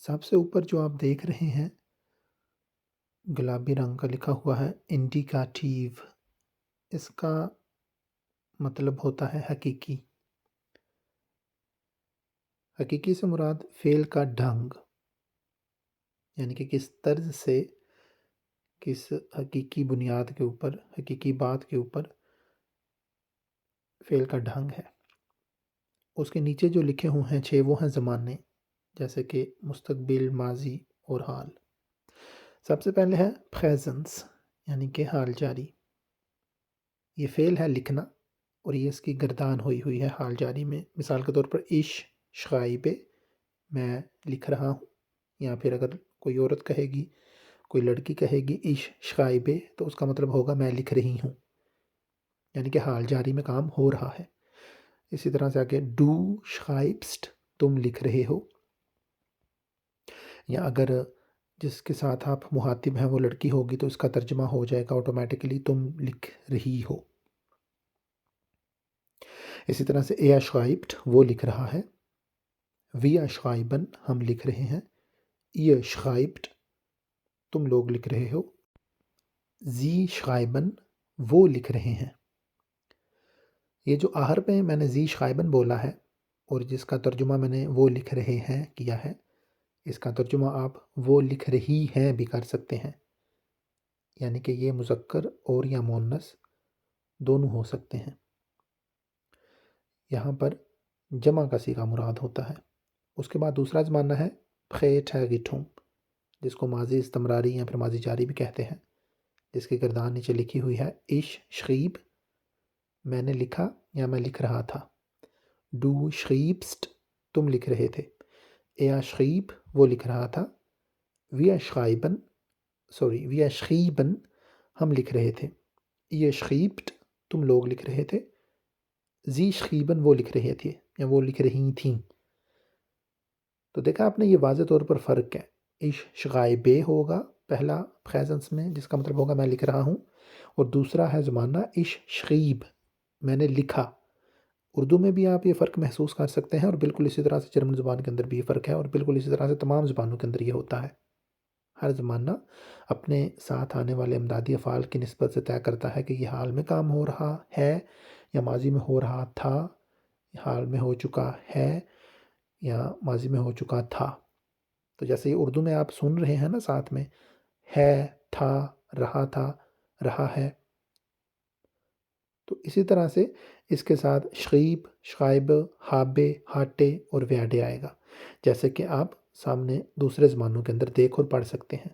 سب سے اوپر جو آپ دیکھ رہے ہیں گلابی رنگ کا لکھا ہوا ہے انڈیکیٹیو، اس کا مطلب ہوتا ہے حقیقی۔ حقیقی سے مراد فعل کا ڈھنگ، یعنی کہ کس طرز سے، کس حقیقی بنیاد کے اوپر، حقیقی بات کے اوپر فعل کا ڈھنگ ہے۔ اس کے نیچے جو لکھے ہوئے ہیں 6 وہ ہیں زمانے، جیسے کہ مستقبل، ماضی اور حال۔ سب سے پہلے ہے پریزنس، یعنی کہ حال جاری۔ یہ فعل ہے لکھنا اور یہ اس کی گردان ہوئی ہے حال جاری میں۔ مثال کے طور پر اش شغائبے، میں لکھ رہا ہوں، یا پھر اگر کوئی عورت کہے گی، کوئی لڑکی کہے گی اش شغائبے، تو اس کا مطلب ہوگا میں لکھ رہی ہوں، یعنی کہ حال جاری میں کام ہو رہا ہے۔ اسی طرح سے آگے ڈو شغائبسٹ، تم لکھ رہے ہو، یا اگر جس کے ساتھ آپ مخاطب ہیں وہ لڑکی ہوگی تو اس کا ترجمہ ہو جائے گا آٹومیٹکلی تم لکھ رہی ہو۔ اسی طرح سے اے شغائبٹ، وہ لکھ رہا ہے، وی شغائبن، ہم لکھ رہے ہیں، ای شغائبٹ، تم لوگ لکھ رہے ہو، زی شغائبن، وہ لکھ رہے ہیں۔ یہ جو آخر پہ میں نے زی شغائبن بولا ہے اور جس کا ترجمہ میں نے وہ لکھ رہے ہیں کیا ہے، اس کا ترجمہ آپ وہ لکھ رہی ہیں بھی کر سکتے ہیں، یعنی کہ یہ مذکر اور یا مؤنث دونوں ہو سکتے ہیں۔ یہاں پر جمع کا صیغہ مراد ہوتا ہے۔ اس کے بعد دوسرا زمانہ ہے خیٹ ہے گٹھوں، جس کو ماضی استمراری یا پھر ماضی جاری بھی کہتے ہیں، جس کی گردان نیچے لکھی ہوئی ہے اش شغیب، میں نے لکھا یا میں لکھ رہا تھا، ڈو شغیبسٹ، تم لکھ رہے تھے، اے شغیب، وہ لکھ رہا تھا، وی شغیبن، ہم لکھ رہے تھے، ای شغیبٹ، تم لوگ لکھ رہے تھے، زی شغیبن، وہ لکھ رہے تھے یا وہ لکھ رہی تھیں۔ تو دیکھا آپ نے، یہ واضح طور پر فرق ہے۔ اش شغائبے ہوگا پہلا پریزنس میں، جس کا مطلب ہوگا میں لکھ رہا ہوں، اور دوسرا ہے زمانہ اش شغیب، میں نے لکھا۔ اردو میں بھی آپ یہ فرق محسوس کر سکتے ہیں، اور بالکل اسی طرح سے جرمن زبان کے اندر بھی یہ فرق ہے، اور بالکل اسی طرح سے تمام زبانوں کے اندر یہ ہوتا ہے۔ ہر زمانہ اپنے ساتھ آنے والے امدادی افعال کی نسبت سے طے کرتا ہے کہ یہ حال میں کام ہو رہا ہے یا ماضی میں ہو رہا تھا، حال میں ہو چکا ہے یا ماضی میں ہو چکا تھا۔ تو جیسے یہ اردو میں آپ سن رہے ہیں نا ساتھ میں، ہے، تھا، رہا تھا، رہا ہے، تو اسی طرح سے اس کے ساتھ شغیب، شغائب، ہابے، ہاٹے اور ویاڈے آئے گا، جیسے کہ آپ سامنے دوسرے زمانوں کے اندر دیکھ اور پڑھ سکتے ہیں۔